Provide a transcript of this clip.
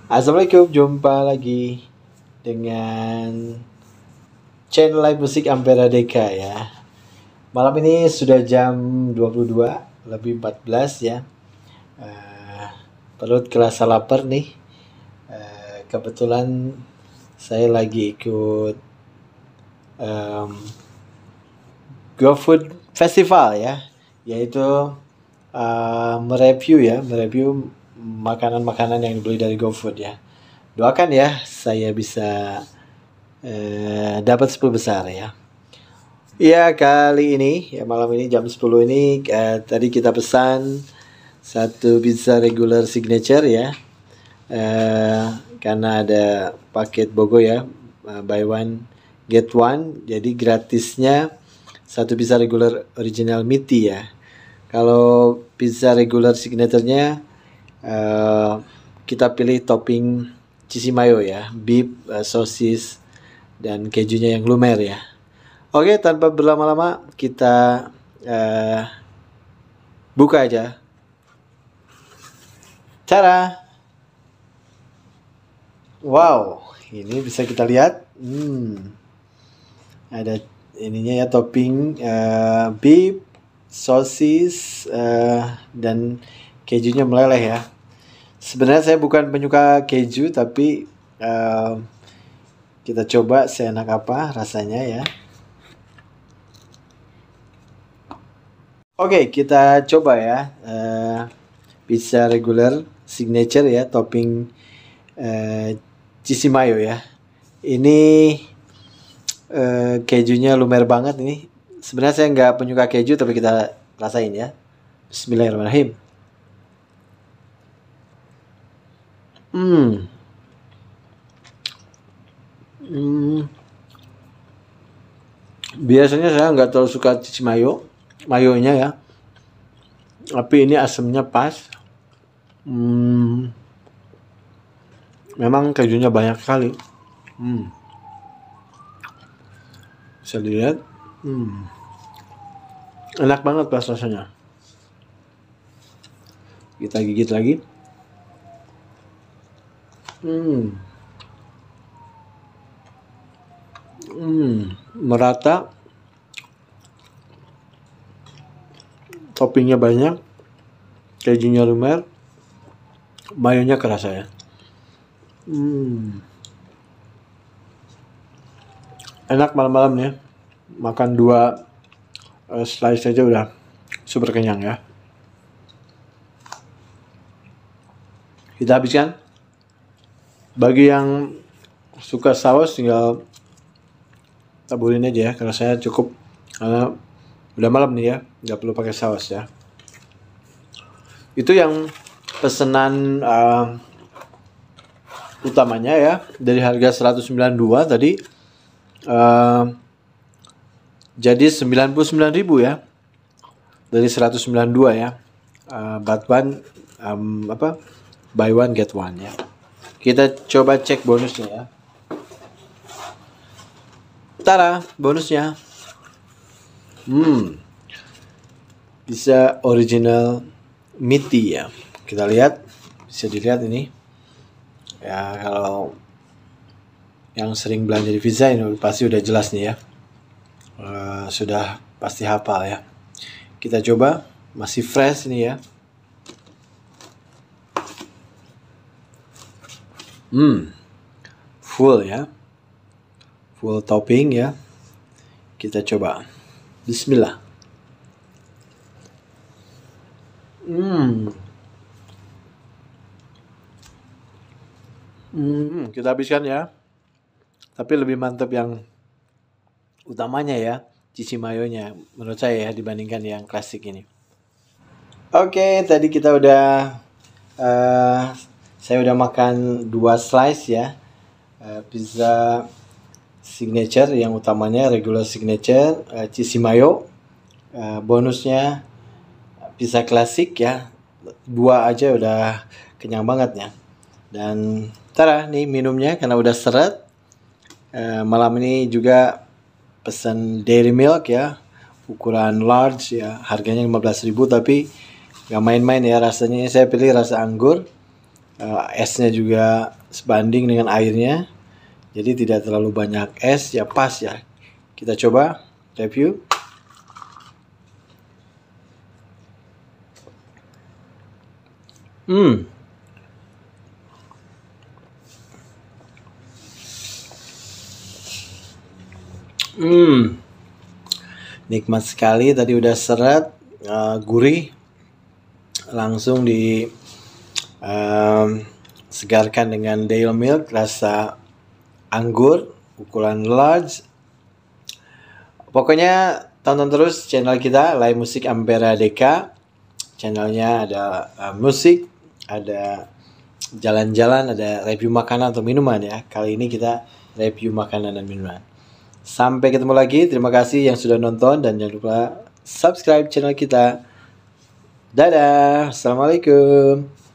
Assalamualaikum, jumpa lagi dengan channel live musik Ampera Deka ya. Malam ini sudah jam 22 lebih 14 ya. Perut kerasa lapar nih. Kebetulan saya lagi ikut GoFood Festival ya, yaitu mereview makanan-makanan yang dibeli dari GoFood ya. Doakan ya saya bisa dapat 10 besar ya. Ya kali ini ya malam ini jam 10 ini tadi kita pesan satu pizza regular signature ya. Karena ada paket BOGO ya, buy one get one, jadi gratisnya satu pizza regular original meaty ya. Kalau pizza regular signaturenya kita pilih topping cheesy mayo ya, beef, sosis, dan kejunya yang lumer ya. Oke, tanpa berlama-lama kita buka aja. Cara. Wow, ini bisa kita lihat. Ada ininya ya, topping beef, sosis, dan kejunya meleleh ya. Sebenarnya saya bukan penyuka keju, tapi kita coba seenak apa rasanya ya. Oke, kita coba ya pizza regular signature ya, topping cheesy mayo ya. Ini kejunya lumer banget ini. Sebenarnya saya nggak penyuka keju, tapi kita rasain ya. Bismillahirrahmanirrahim. Biasanya saya nggak terlalu suka cheesy mayonya ya, tapi ini asamnya pas. Memang kejunya banyak sekali. Bisa dilihat. Enak banget pas rasanya. Kita gigit lagi. Merata. Toppingnya banyak. Kejunya lumer. Mayonya kerasa ya. Enak malam-malam ya. Makan 2 slice aja udah super kenyang ya. Kita habiskan. Bagi yang suka saus tinggal taburin aja ya. Kalau saya cukup, karena udah malam nih ya, nggak perlu pakai saus ya. Itu yang pesanan utamanya ya, dari harga 192 tadi jadi 99.000 ya, dari 192 ya. But one buy one get one ya. Kita coba cek bonusnya ya. Tara, bonusnya. Bisa original meaty ya. Kita lihat, bisa dilihat ini. Ya, kalau yang sering belanja di pizza ini pasti udah jelas nih ya. Sudah pasti hafal ya. Kita coba, masih fresh nih ya. Full ya. Full topping ya. Kita coba. Bismillah. Kita habiskan ya. Tapi lebih mantap yang utamanya ya, cheesy mayonya menurut saya ya, dibandingkan yang klasik ini. Oke, tadi kita udah saya udah makan 2 slice ya. Pizza signature yang utamanya regular signature, cheesy mayo. Bonusnya pizza klasik ya. 2 aja udah kenyang banget ya. Dan tara nih minumnya karena udah seret. Malam ini juga pesan dairy milk ya, ukuran large ya, harganya 15.000 tapi nggak main-main ya rasanya. Saya pilih rasa anggur esnya juga sebanding dengan airnya, jadi tidak terlalu banyak es, ya pas ya. Kita coba review. Nikmat sekali, tadi udah seret, gurih, langsung di segarkan dengan Dale Milk rasa anggur ukuran large. Pokoknya tonton terus channel kita Live Musik Ampera Deka. Channelnya ada musik, ada jalan-jalan, ada review makanan atau minuman ya. Kali ini kita review makanan dan minuman. Sampai ketemu lagi. Terima kasih yang sudah nonton dan jangan lupa subscribe channel kita. Dadah. Assalamualaikum.